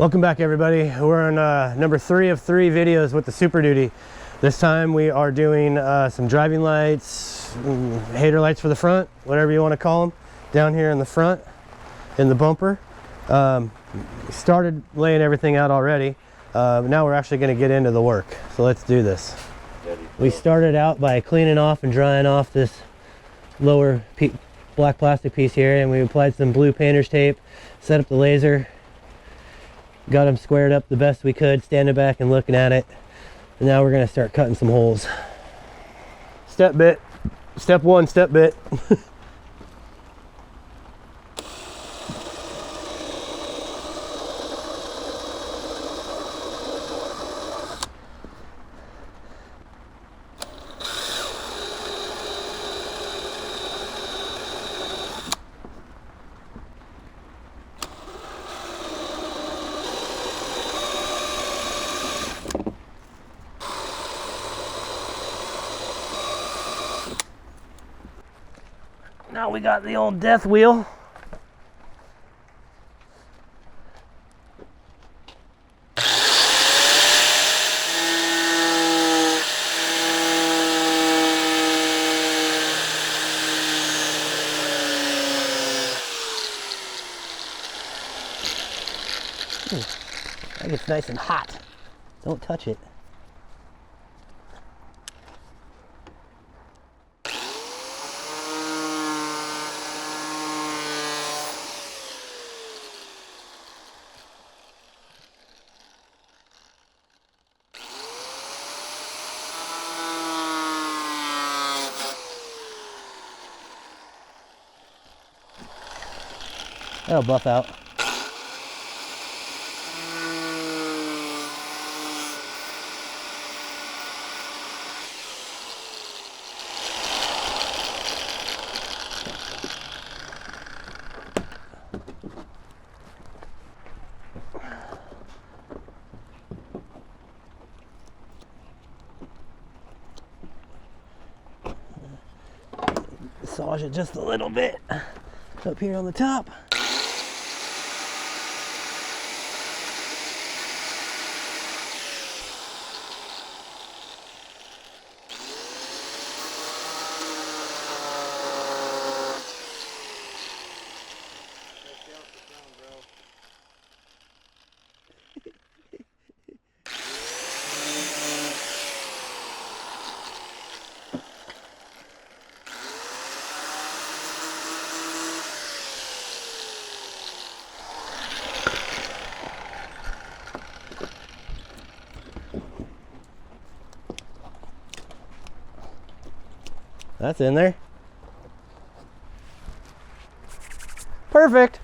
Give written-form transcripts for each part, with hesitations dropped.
Welcome back, everybody. We're on number 3 of 3 videos with the Superduty. This time we are doing some driving lights, hater lights for the front, whatever you want to call them, down here in the front, in the bumper. Started laying everything out already. Now we're actually going to get into the work. So let's do this. We started out by cleaning off and drying off this lower black plastic piece here, and we applied some blue painter's tape, set up the laser, got them squared up the best we could, standing back and looking at it. And now we're going to start cutting some holes. Step bit. Step 1, step bit. Now we got the old death wheel. That gets nice and hot. Don't touch it. That'll buff out. Massage it just a little bit up here on the top. That's in there. Perfect.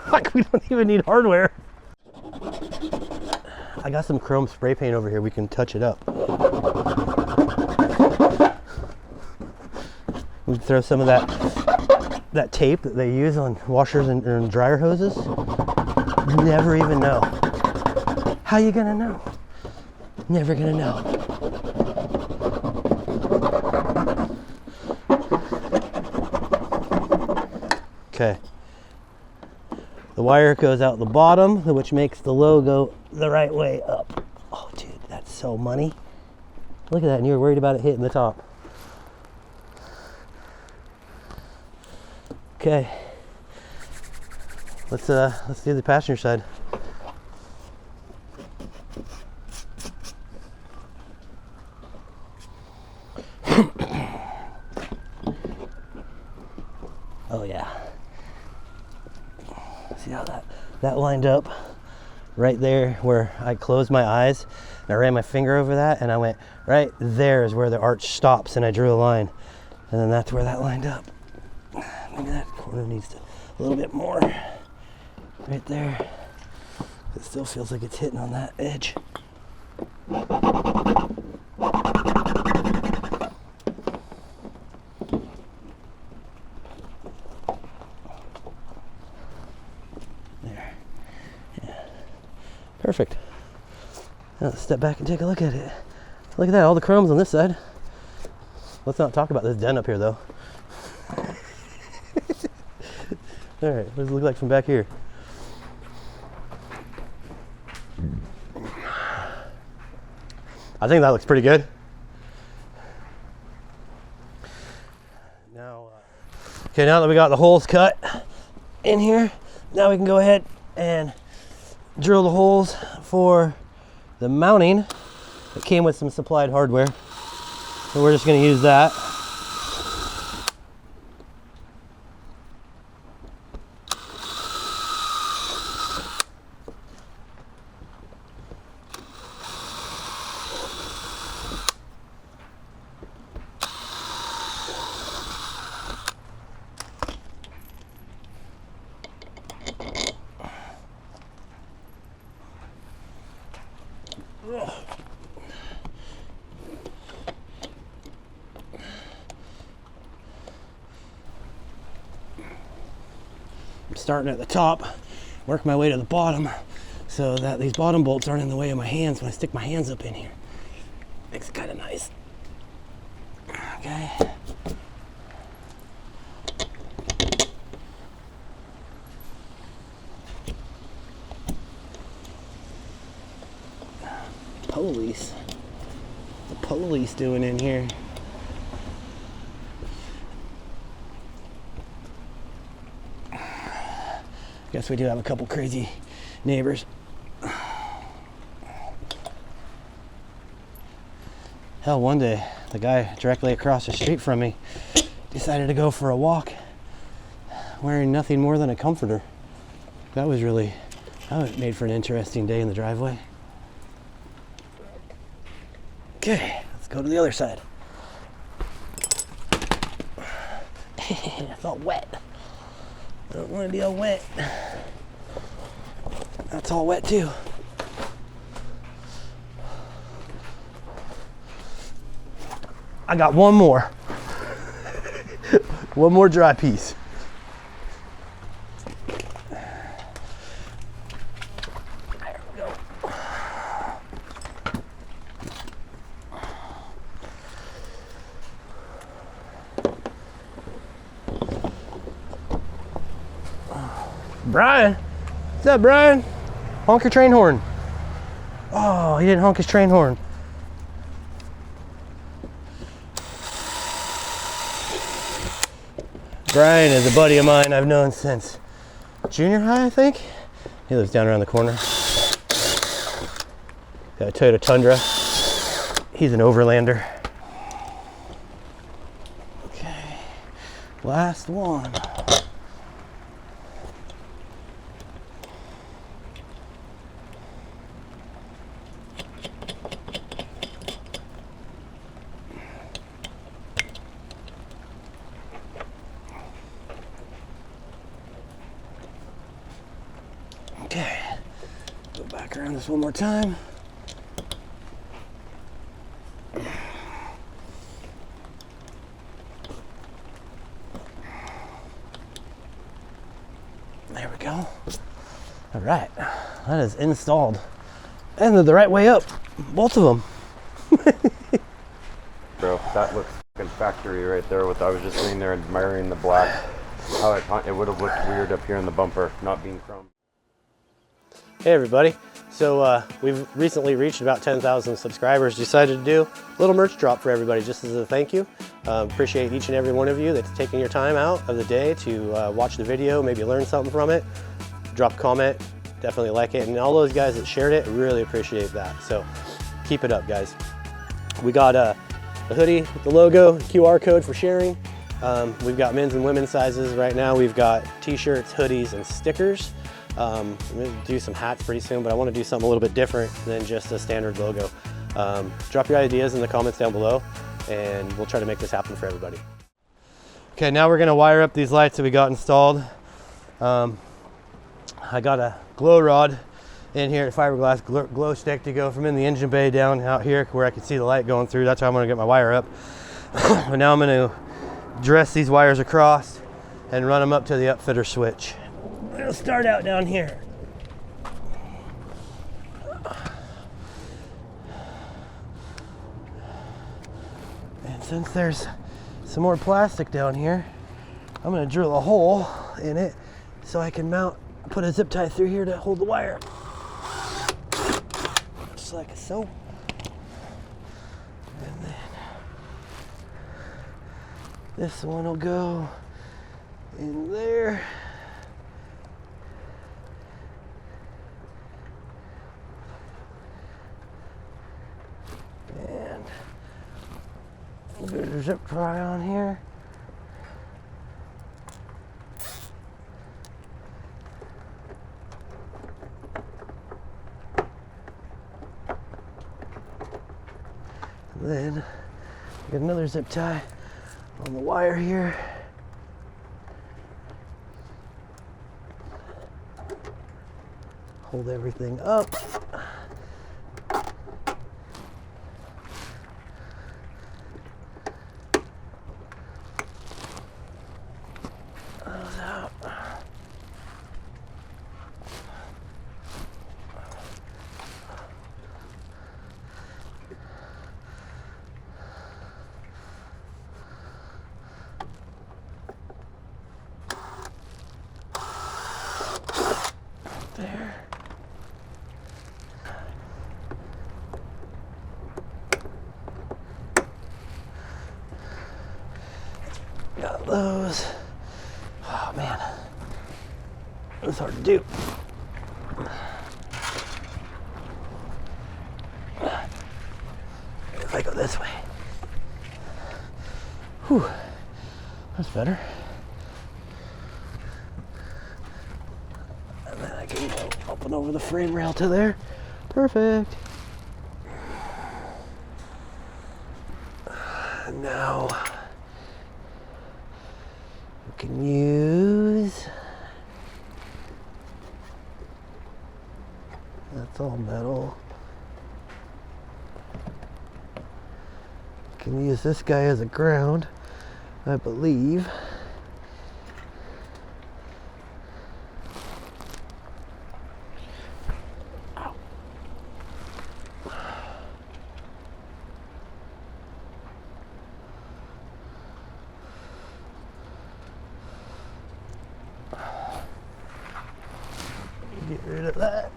Like, we don't even need hardware. I got some chrome spray paint over here. We can touch it up. We can throw some of that tape that they use on washers and dryer hoses. You never even know. How you gonna know? Never gonna know. Okay, the wire goes out the bottom, which makes the logo the right way up. Oh, dude, that's so money. Look at that, and you were worried about it hitting the top. Okay, let's do the passenger side. Oh yeah. See how that lined up right there where I closed my eyes and I ran my finger over that, and I went right there is where the arch stops, and I drew a line, and then that's where that lined up. Maybe that corner needs a little bit more right there. It still feels like it's hitting on that edge. Perfect. Now let's step back and take a look at it. Look at that, all the chrome's on this side. Let's not talk about this dent up here though. All right, what does it look like from back here? I think that looks pretty good. Now, okay, now that we got the holes cut in here, now we can go ahead and drill the holes for the mounting that came with some supplied hardware. So we're just going to use that. I'm starting at the top, work my way to the bottom so that these bottom bolts aren't in the way of my hands when I stick my hands up in here. Makes it kind of nice. Okay. Police. What's the police doing in here? Guess we do have a couple crazy neighbors. Hell, one day the guy directly across the street from me decided to go for a walk wearing nothing more than a comforter. That made for an interesting day in the driveway. Okay, let's go to the other side. It's all wet. I don't want to be all wet. That's all wet too. I got one more. One more dry piece. There we go. Brian, what's up, Brian? Honk your train horn. Oh, he didn't honk his train horn. Brian is a buddy of mine I've known since junior high, I think. He lives down around the corner. Got a Toyota Tundra. He's an overlander. Okay, last one. Okay, go back around this one more time. There we go. All right, that is installed. And they're the right way up, both of them. Bro, that looks fucking factory right there. I was just sitting there admiring the black. How it would have looked weird up here in the bumper, not being chrome. Hey everybody, so we've recently reached about 10,000 subscribers. Decided to do a little merch drop for everybody just as a thank you. Appreciate each and every one of you that's taking your time out of the day to watch the video, maybe learn something from it, drop a comment, definitely like it. And all those guys that shared it, really appreciate that. So keep it up, guys. We got a hoodie with the logo, QR code for sharing. We've got men's and women's sizes right now. We've got t-shirts, hoodies, and stickers. I'm going to do some hats pretty soon, but I want to do something a little bit different than just a standard logo. Drop your ideas in the comments down below, and we'll try to make this happen for everybody. Okay, now we're going to wire up these lights that we got installed. I got a glow rod in here, a fiberglass glow stick to go from in the engine bay down out here where I can see the light going through. That's how I'm going to get my wire up. And now I'm going to dress these wires across and run them up to the upfitter switch. We'll start out down here. And since there's some more plastic down here, I'm going to drill a hole in it so I can put a zip tie through here to hold the wire. Just like so. And then this one will go in there. And a bit of zip tie on here. And then get another zip tie on the wire here. Hold everything up. Those out. There. Got those. Oh man, that's hard to do. If I go this way. Whew, that's better. And then I can go up and over the frame rail to there. Perfect. And now we can use, that's all metal. Can use this guy as a ground, I believe. Get rid of that.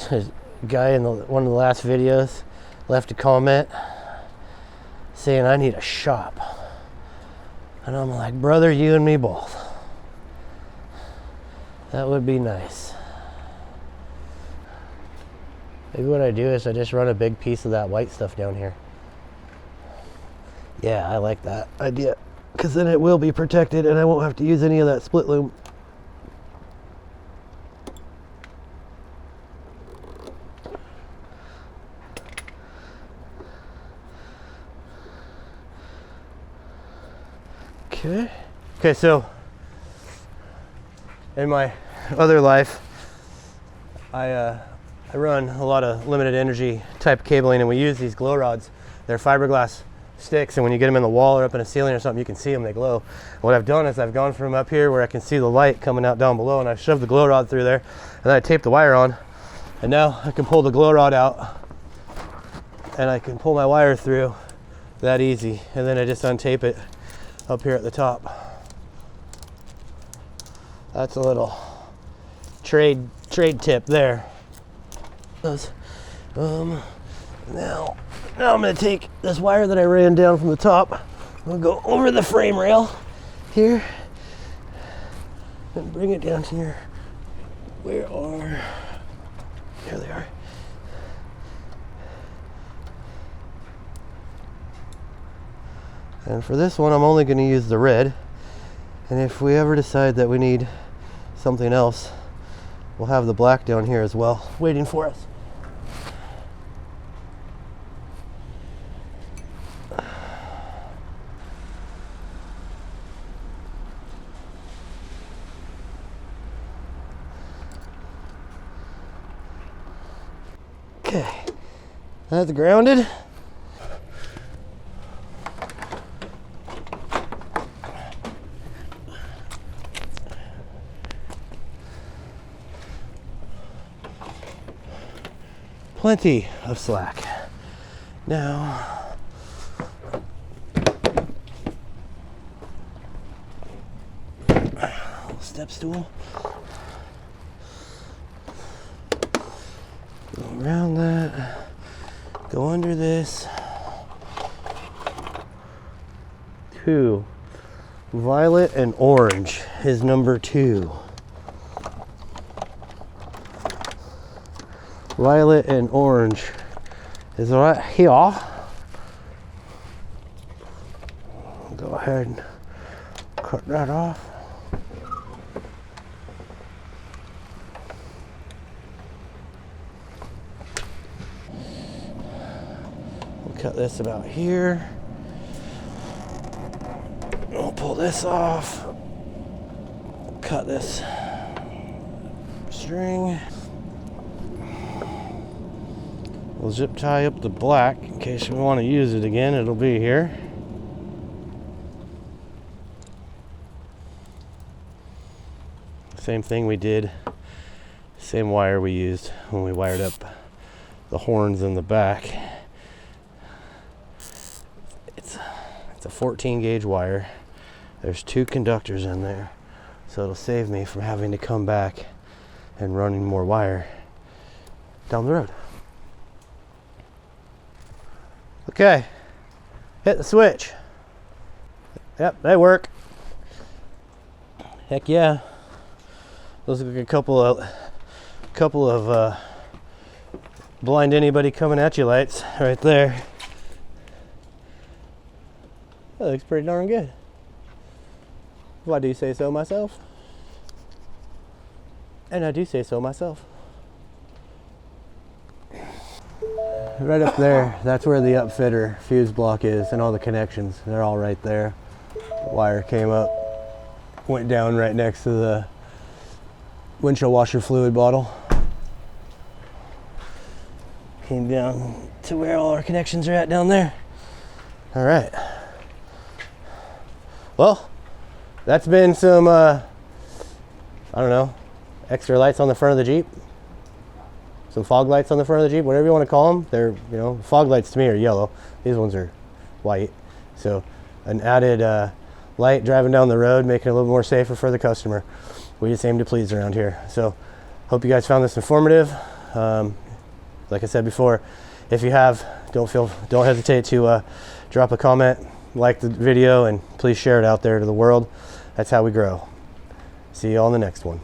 A guy in one of the last videos left a comment saying I need a shop, and I'm like, brother, you and me both. That would be nice. Maybe what I do is I just run a big piece of that white stuff down here. Yeah, I like that idea, because then it will be protected and I won't have to use any of that split loom. Okay, so in my other life, I run a lot of limited energy type cabling, and we use these glow rods. They're fiberglass sticks, and when you get them in the wall or up in a ceiling or something, you can see them, they glow. What I've done is I've gone from up here where I can see the light coming out down below, and I've shoved the glow rod through there, and then I taped the wire on, and now I can pull the glow rod out and I can pull my wire through that easy, and then I just untape it up here at the top. That's a little trade tip there. Now I'm going to take this wire that I ran down from the top. I'm going to go over the frame rail here and bring it down to here. There they are. And for this one, I'm only going to use the red. And if we ever decide that we need something else, we'll have the black down here as well, waiting for us. Okay, that's grounded. plenty of slack. Now, step stool. Go around that. Go under this. 2. Violet and orange is number 2. Violet and orange is right here. Go ahead and cut that off. We'll cut this about here. We'll pull this off. Cut this string. We'll zip tie up the black in case we want to use it again. It'll be here. Same thing we did, same wire we used when we wired up the horns in the back. It's a 14 gauge wire. There's 2 conductors in there, so it'll save me from having to come back and running more wire down the road. Okay, hit the switch. Yep, they work. Heck yeah. Those look like a couple of blind anybody coming at you lights right there. That looks pretty darn good. If I do say so myself. And I do say so myself. Right up there, that's where the upfitter fuse block is and all the connections. They're all right there. The wire came up, went down right next to the windshield washer fluid bottle. Came down to where all our connections are at down there. All right. Well, that's been some, I don't know, extra lights on the front of the Jeep. Some fog lights on the front of the Jeep, whatever you want to call them. They're, you know, fog lights to me are yellow. These ones are white. So an added light driving down the road, making it a little more safer for the customer. We just aim to please around here. So hope you guys found this informative. Like I said before, if you have, don't hesitate to drop a comment, like the video, and please share it out there to the world. That's how we grow. See you all in the next one.